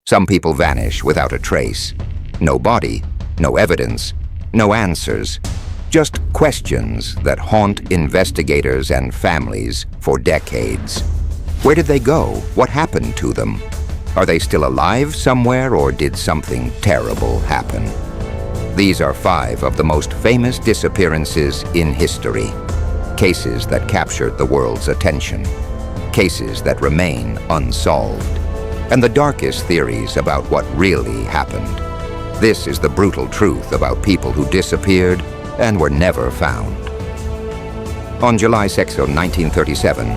Some people vanish without a trace. No body, no evidence, no answers. Just questions that haunt investigators and families for decades. Where did they go? What happened to them? Are they still alive somewhere, or did something terrible happen? These are 5 of the most famous disappearances in history. Cases that captured the world's attention. Cases that remain unsolved. And the darkest theories about what really happened. This is the brutal truth about people who disappeared and were never found. On July 6, 1937,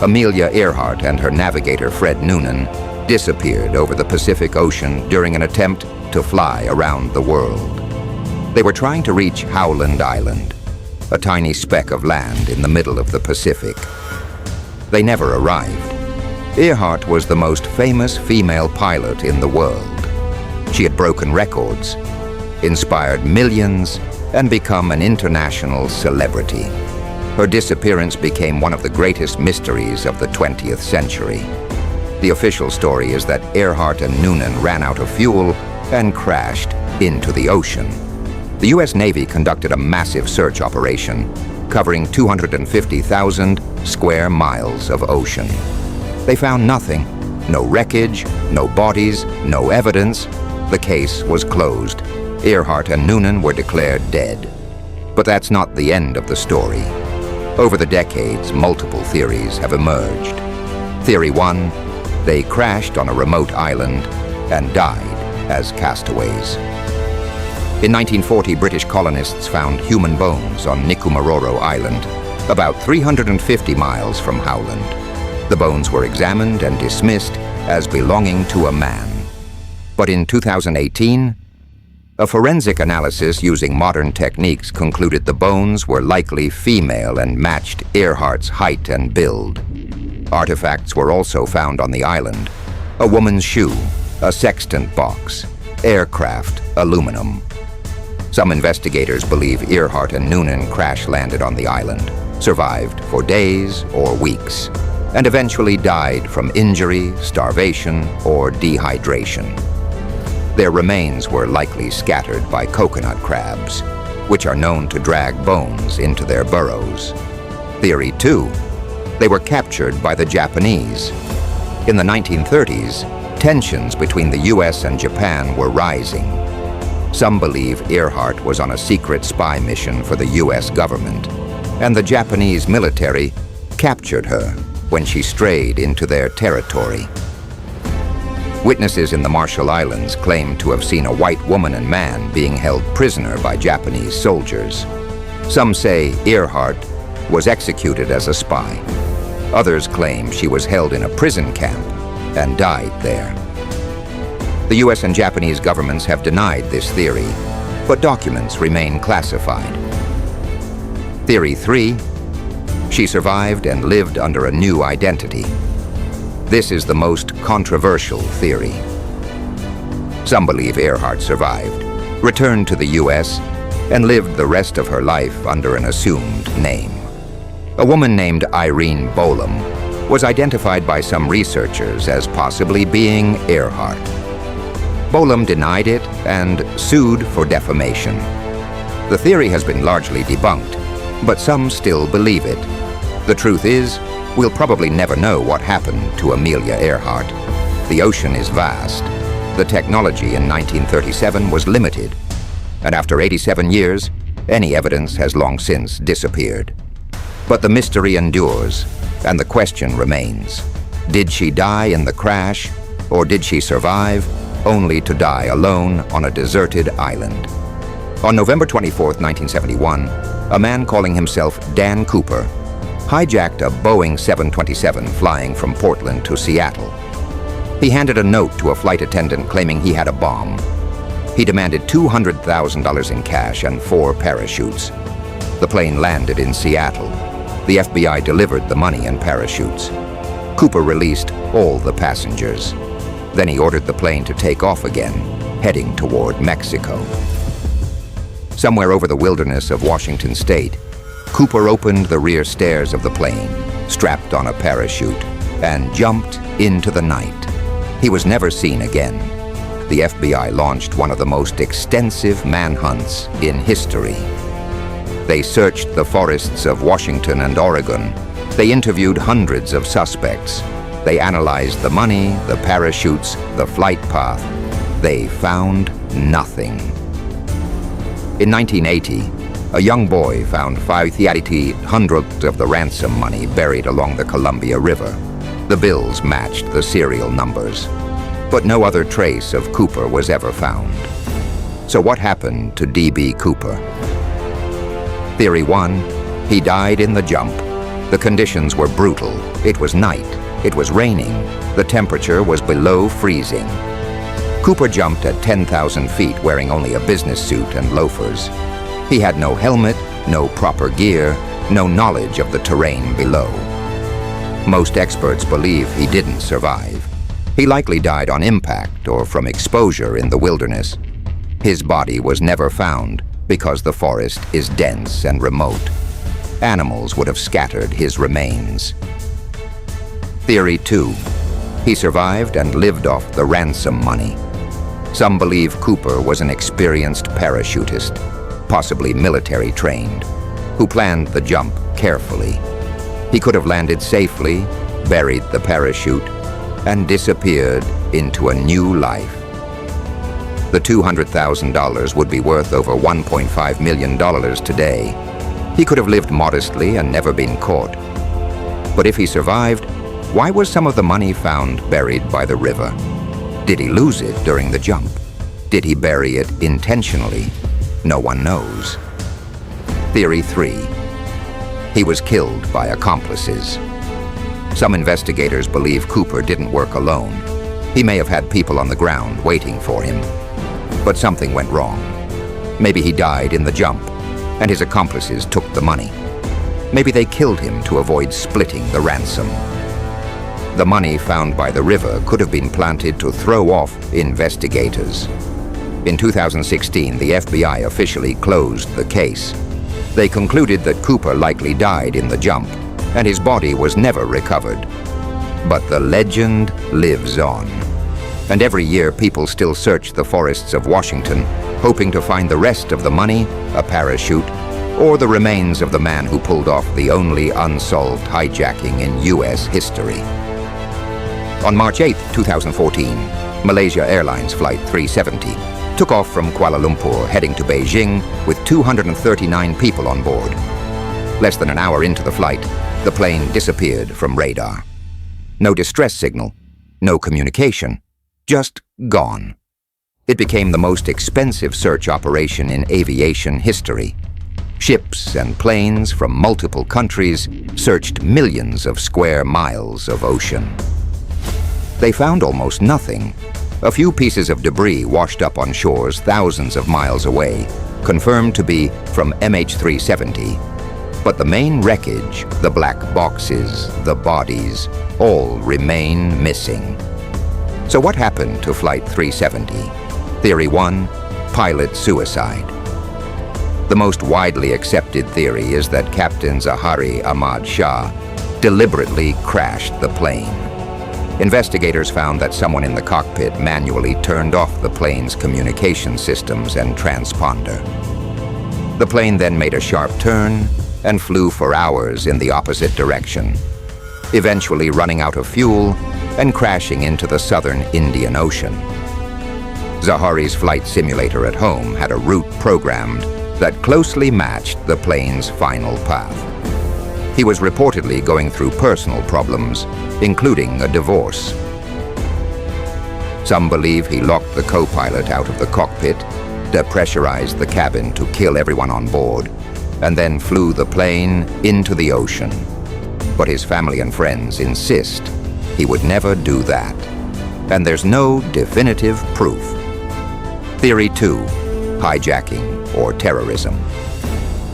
Amelia Earhart and her navigator Fred Noonan disappeared over the Pacific Ocean during an attempt to fly around the world. They were trying to reach Howland Island, a tiny speck of land in the middle of the Pacific. They never arrived. Earhart was the most famous female pilot in the world. She had broken records, inspired millions, and become an international celebrity. Her disappearance became one of the greatest mysteries of the 20th century. The official story is that Earhart and Noonan ran out of fuel and crashed into the ocean. The U.S. Navy conducted a massive search operation covering 250,000 square miles of ocean. They found nothing. No wreckage, no bodies, no evidence. The case was closed. Earhart and Noonan were declared dead. But that's not the end of the story. Over the decades, multiple theories have emerged. Theory 1, they crashed on a remote island and died as castaways. In 1940, British colonists found human bones on Nikumaroro Island, about 350 miles from Howland. The bones were examined and dismissed as belonging to a man. But in 2018, a forensic analysis using modern techniques concluded the bones were likely female and matched Earhart's height and build. Artifacts were also found on the island: a woman's shoe, a sextant box, aircraft, aluminum. Some investigators believe Earhart and Noonan crash-landed on the island, survived for days or weeks, and eventually died from injury, starvation, or dehydration. Their remains were likely scattered by coconut crabs, which are known to drag bones into their burrows. Theory 2, they were captured by the Japanese. In the 1930s, tensions between the US and Japan were rising. Some believe Earhart was on a secret spy mission for the US government, and the Japanese military captured her when she strayed into their territory. Witnesses in the Marshall Islands claim to have seen a white woman and man being held prisoner by Japanese soldiers. Some say Earhart was executed as a spy. Others claim she was held in a prison camp and died there. The US and Japanese governments have denied this theory, but documents remain classified. Theory 3, she survived and lived under a new identity. This is the most controversial theory. Some believe Earhart survived, returned to the US, and lived the rest of her life under an assumed name. A woman named Irene Bolam was identified by some researchers as possibly being Earhart. Bolam denied it and sued for defamation. The theory has been largely debunked, but some still believe it. The truth is, we'll probably never know what happened to Amelia Earhart. The ocean is vast. The technology in 1937 was limited, and after 87 years, any evidence has long since disappeared. But the mystery endures, and the question remains: did she die in the crash, or did she survive only to die alone on a deserted island? On November 24, 1971, a man calling himself Dan Cooper hijacked a Boeing 727 flying from Portland to Seattle. He handed a note to a flight attendant claiming he had a bomb. He demanded $200,000 in cash and 4 parachutes. The plane landed in Seattle. The FBI delivered the money and parachutes. Cooper released all the passengers. Then he ordered the plane to take off again, heading toward Mexico. Somewhere over the wilderness of Washington State, Cooper opened the rear stairs of the plane, strapped on a parachute, and jumped into the night. He was never seen again. The FBI launched one of the most extensive manhunts in history. They searched the forests of Washington and Oregon. They interviewed hundreds of suspects. They analyzed the money, the parachutes, the flight path. They found nothing. In 1980, a young boy found 5,800 of the ransom money buried along the Columbia River. The bills matched the serial numbers, but no other trace of Cooper was ever found. So what happened to D.B. Cooper? Theory 1, he died in the jump. The conditions were brutal. It was night. It was raining. The temperature was below freezing. Cooper jumped at 10,000 feet wearing only a business suit and loafers. He had no helmet, no proper gear, no knowledge of the terrain below. Most experts believe he didn't survive. He likely died on impact or from exposure in the wilderness. His body was never found because the forest is dense and remote. Animals would have scattered his remains. Theory 2. He survived and lived off the ransom money. Some believe Cooper was an experienced parachutist, possibly military trained, who planned the jump carefully. He could have landed safely, buried the parachute, and disappeared into a new life. The $200,000 would be worth over $1.5 million today. He could have lived modestly and never been caught. But if he survived, why was some of the money found buried by the river? Did he lose it during the jump? Did he bury it intentionally? No one knows. Theory 3. He was killed by accomplices. Some investigators believe Cooper didn't work alone. He may have had people on the ground waiting for him. But something went wrong. Maybe he died in the jump, and his accomplices took the money. Maybe they killed him to avoid splitting the ransom. The money found by the river could have been planted to throw off investigators. In 2016, the FBI officially closed the case. They concluded that Cooper likely died in the jump, and his body was never recovered. But the legend lives on. And every year, people still search the forests of Washington, hoping to find the rest of the money, a parachute, or the remains of the man who pulled off the only unsolved hijacking in U.S. history. On March 8, 2014, Malaysia Airlines Flight 370 took off from Kuala Lumpur heading to Beijing with 239 people on board. Less than an hour into the flight, the plane disappeared from radar. No distress signal, no communication, just gone. It became the most expensive search operation in aviation history. Ships and planes from multiple countries searched millions of square miles of ocean. They found almost nothing. A few pieces of debris washed up on shores thousands of miles away, confirmed to be from MH370. But the main wreckage, the black boxes, the bodies, all remain missing. So what happened to Flight 370? Theory 1, pilot suicide. The most widely accepted theory is that Captain Zahari Ahmad Shah deliberately crashed the plane. Investigators found that someone in the cockpit manually turned off the plane's communication systems and transponder. The plane then made a sharp turn and flew for hours in the opposite direction, eventually running out of fuel and crashing into the southern Indian Ocean. Zahari's flight simulator at home had a route programmed that closely matched the plane's final path. He was reportedly going through personal problems, including a divorce. Some believe he locked the co-pilot out of the cockpit, depressurized the cabin to kill everyone on board, and then flew the plane into the ocean. But his family and friends insist he would never do that, and there's no definitive proof. Theory 2, hijacking or terrorism.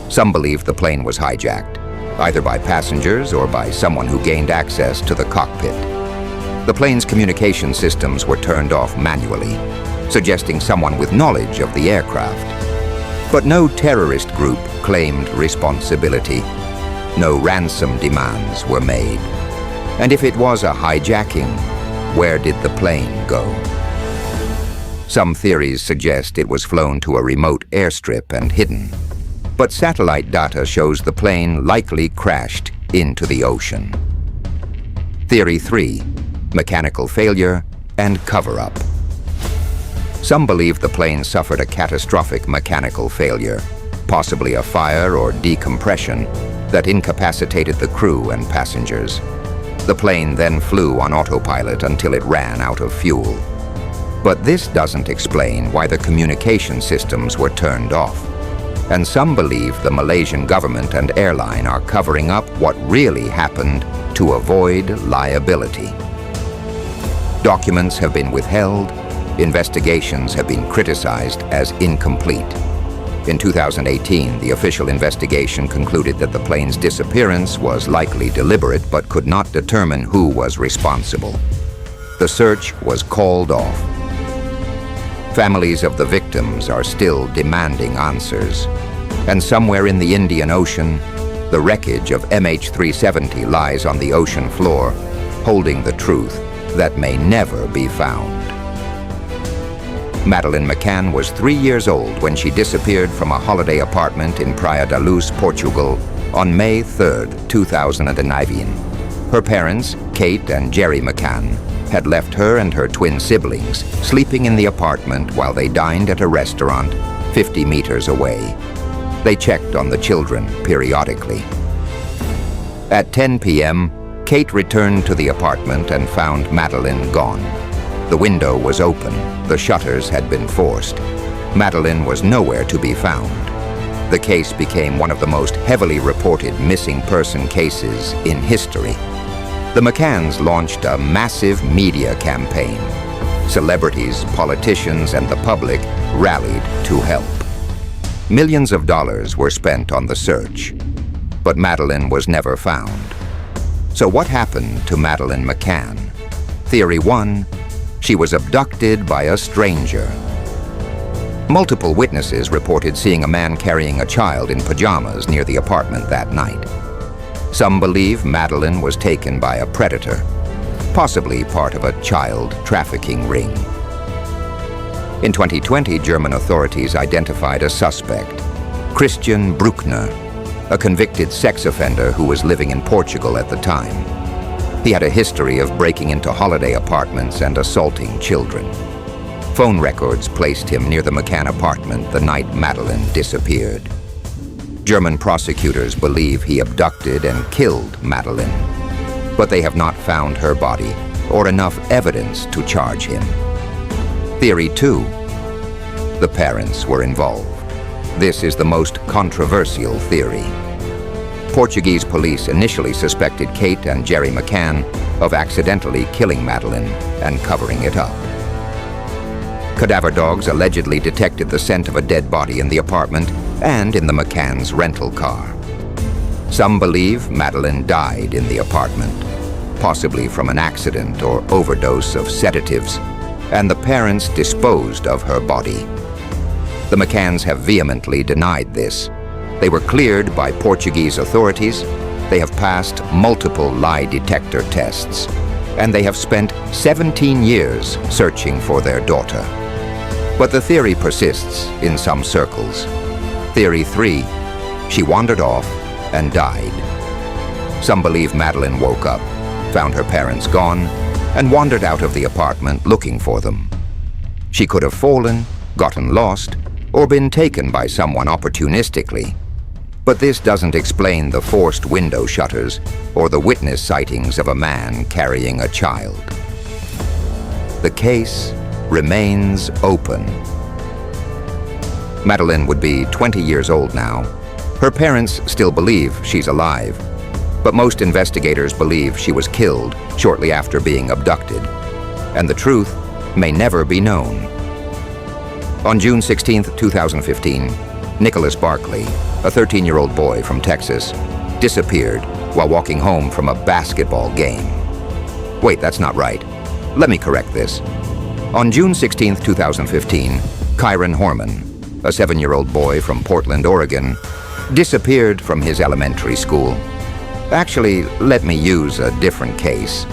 Some believe the plane was hijacked, either by passengers or by someone who gained access to the cockpit. The plane's communication systems were turned off manually, suggesting someone with knowledge of the aircraft. But no terrorist group claimed responsibility. No ransom demands were made. And if it was a hijacking, where did the plane go? Some theories suggest it was flown to a remote airstrip and hidden, but satellite data shows the plane likely crashed into the ocean. Theory 3, mechanical failure and cover-up. Some believe the plane suffered a catastrophic mechanical failure, possibly a fire or decompression that incapacitated the crew and passengers. The plane then flew on autopilot until it ran out of fuel. But this doesn't explain why the communication systems were turned off. And some believe the Malaysian government and airline are covering up what really happened to avoid liability. Documents have been withheld. Investigations have been criticized as incomplete. In 2018, the official investigation concluded that the plane's disappearance was likely deliberate but could not determine who was responsible. The search was called off. Families of the victims are still demanding answers. And somewhere in the Indian Ocean, the wreckage of MH370 lies on the ocean floor, holding the truth that may never be found. Madeleine McCann was 3 years old when she disappeared from a holiday apartment in Praia da Luz, Portugal, on May 3, 2009. Her parents, Kate and Jerry McCann, had left her and her twin siblings sleeping in the apartment while they dined at a restaurant 50 meters away. They checked on the children periodically. At 10 p.m., Kate returned to the apartment and found Madeleine gone. The window was open. The shutters had been forced. Madeleine was nowhere to be found. The case became one of the most heavily reported missing person cases in history. The McCanns launched a massive media campaign. Celebrities, politicians, and the public rallied to help. Millions of dollars were spent on the search, but Madeleine was never found. So what happened to Madeleine McCann? Theory 1, she was abducted by a stranger. Multiple witnesses reported seeing a man carrying a child in pajamas near the apartment that night. Some believe Madeleine was taken by a predator, possibly part of a child trafficking ring. In 2020, German authorities identified a suspect, Christian Bruckner, a convicted sex offender who was living in Portugal at the time. He had a history of breaking into holiday apartments and assaulting children. Phone records placed him near the McCann apartment the night Madeleine disappeared. German prosecutors believe he abducted and killed Madeleine, but they have not found her body or enough evidence to charge him. Theory 2, the parents were involved. This is the most controversial theory. Portuguese police initially suspected Kate and Jerry McCann of accidentally killing Madeleine and covering it up. Cadaver dogs allegedly detected the scent of a dead body in the apartment and in the McCann's rental car. Some believe Madeleine died in the apartment, possibly from an accident or overdose of sedatives, and the parents disposed of her body. The McCanns have vehemently denied this. They were cleared by Portuguese authorities, they have passed multiple lie detector tests, and they have spent 17 years searching for their daughter. But the theory persists in some circles. Theory 3, she wandered off and died. Some believe Madeleine woke up, found her parents gone, and wandered out of the apartment looking for them. She could have fallen, gotten lost, or been taken by someone opportunistically. But this doesn't explain the forced window shutters or the witness sightings of a man carrying a child. The case remains open. Madeleine would be 20 years old now. Her parents still believe she's alive, but most investigators believe she was killed shortly after being abducted, and the truth may never be known. On June 16, 2015, Nicholas Barkley, a 13-year-old boy from Texas, disappeared while walking home from a basketball game. Wait, that's not right. Let me correct this. On June 16, 2015, Kyron Horman, a 7-year-old boy from Portland, Oregon, disappeared from his elementary school. Actually, let me use a different case.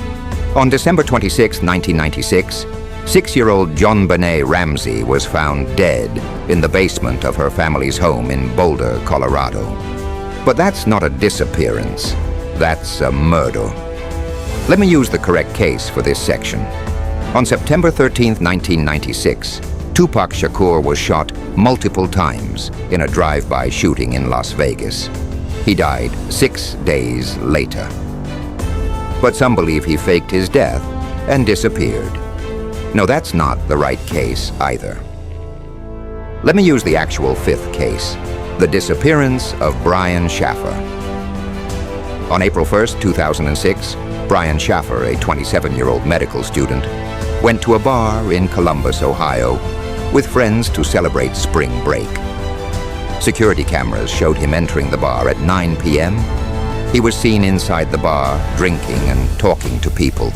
On December 26, 1996, 6-year-old JonBenet Ramsey was found dead in the basement of her family's home in Boulder, Colorado. But that's not a disappearance. That's a murder. Let me use the correct case for this section. On September 13, 1996, Tupac Shakur was shot multiple times in a drive-by shooting in Las Vegas. He died 6 days later. But some believe he faked his death and disappeared. No, that's not the right case either. Let me use the actual fifth case, the disappearance of Brian Schaffer. On April 1st, 2006, Brian Schaffer, a 27-year-old medical student, went to a bar in Columbus, Ohio, with friends to celebrate spring break. Security cameras showed him entering the bar at 9 p.m. He was seen inside the bar, drinking and talking to people.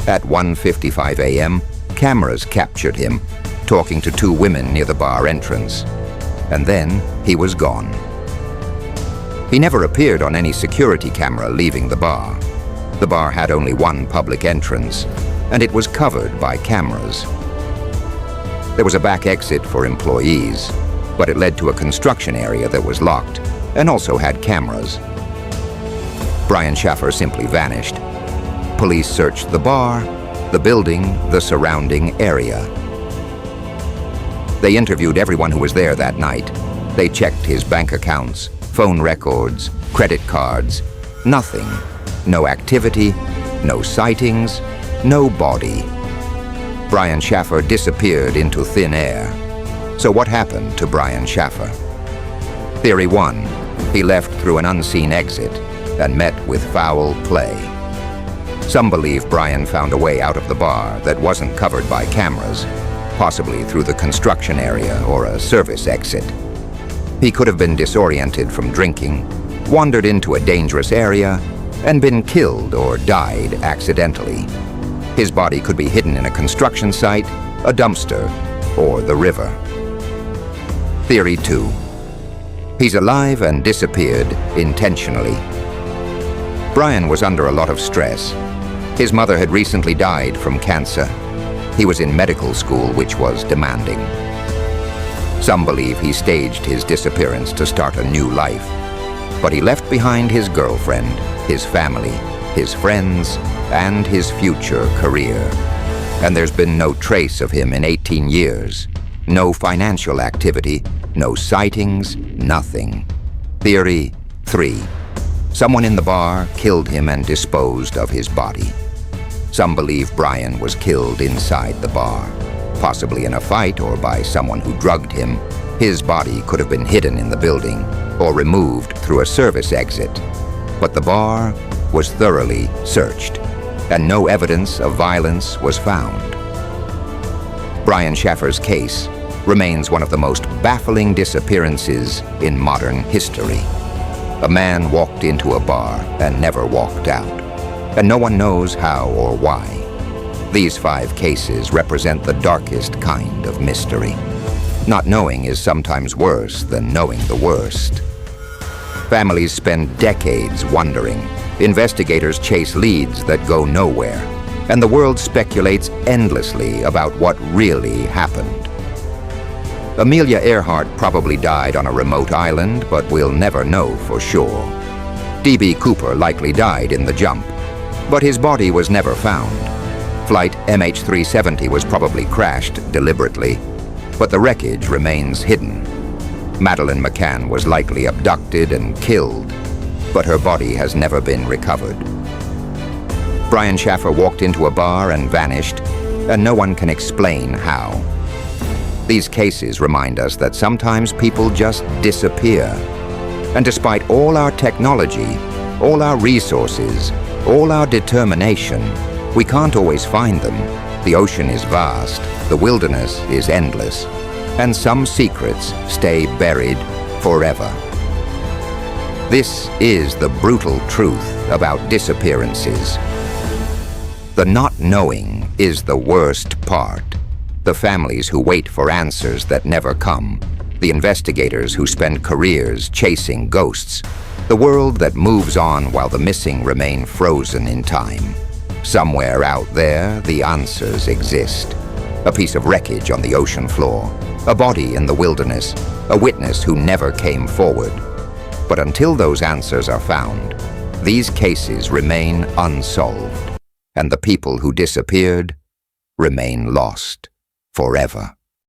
At 1:55 a.m., cameras captured him, talking to 2 women near the bar entrance. And then he was gone. He never appeared on any security camera leaving the bar. The bar had only one public entrance, and it was covered by cameras. There was a back exit for employees, but it led to a construction area that was locked and also had cameras. Brian Schaffer simply vanished. Police searched the bar, the building, the surrounding area. They interviewed everyone who was there that night. They checked his bank accounts, phone records, credit cards. Nothing. No activity, no sightings, no body. Brian Schaffer disappeared into thin air. So what happened to Brian Schaffer? Theory 1. He left through an unseen exit and met with foul play. Some believe Brian found a way out of the bar that wasn't covered by cameras, possibly through the construction area or a service exit. He could have been disoriented from drinking, wandered into a dangerous area, and been killed or died accidentally. His body could be hidden in a construction site, a dumpster, or the river. Theory 2. He's alive and disappeared intentionally. Brian was under a lot of stress. His mother had recently died from cancer. He was in medical school, which was demanding. Some believe he staged his disappearance to start a new life. But he left behind his girlfriend, his family, his friends, and his future career. And there's been no trace of him in 18 years. No financial activity, no sightings, nothing. Theory 3. Someone in the bar killed him and disposed of his body. Some believe Brian was killed inside the bar, possibly in a fight or by someone who drugged him. His body could have been hidden in the building or removed through a service exit. But the bar was thoroughly searched, and no evidence of violence was found. Brian Schaffer's case remains one of the most baffling disappearances in modern history. A man walked into a bar and never walked out, and no one knows how or why. These 5 cases represent the darkest kind of mystery. Not knowing is sometimes worse than knowing the worst. Families spend decades wondering. Investigators chase leads that go nowhere, and the world speculates endlessly about what really happened. Amelia Earhart probably died on a remote island, but we'll never know for sure. D.B. Cooper likely died in the jump, but his body was never found. Flight MH370 was probably crashed deliberately, but the wreckage remains hidden. Madeleine McCann was likely abducted and killed, but her body has never been recovered. Brian Schaffer walked into a bar and vanished, and no one can explain how. These cases remind us that sometimes people just disappear. And despite all our technology, all our resources, all our determination, we can't always find them. The ocean is vast, the wilderness is endless, and some secrets stay buried forever. This is the brutal truth about disappearances. The not knowing is the worst part. The families who wait for answers that never come. The investigators who spend careers chasing ghosts. The world that moves on while the missing remain frozen in time. Somewhere out there, the answers exist. A piece of wreckage on the ocean floor, a body in the wilderness, a witness who never came forward. But until those answers are found, these cases remain unsolved, and the people who disappeared remain lost forever.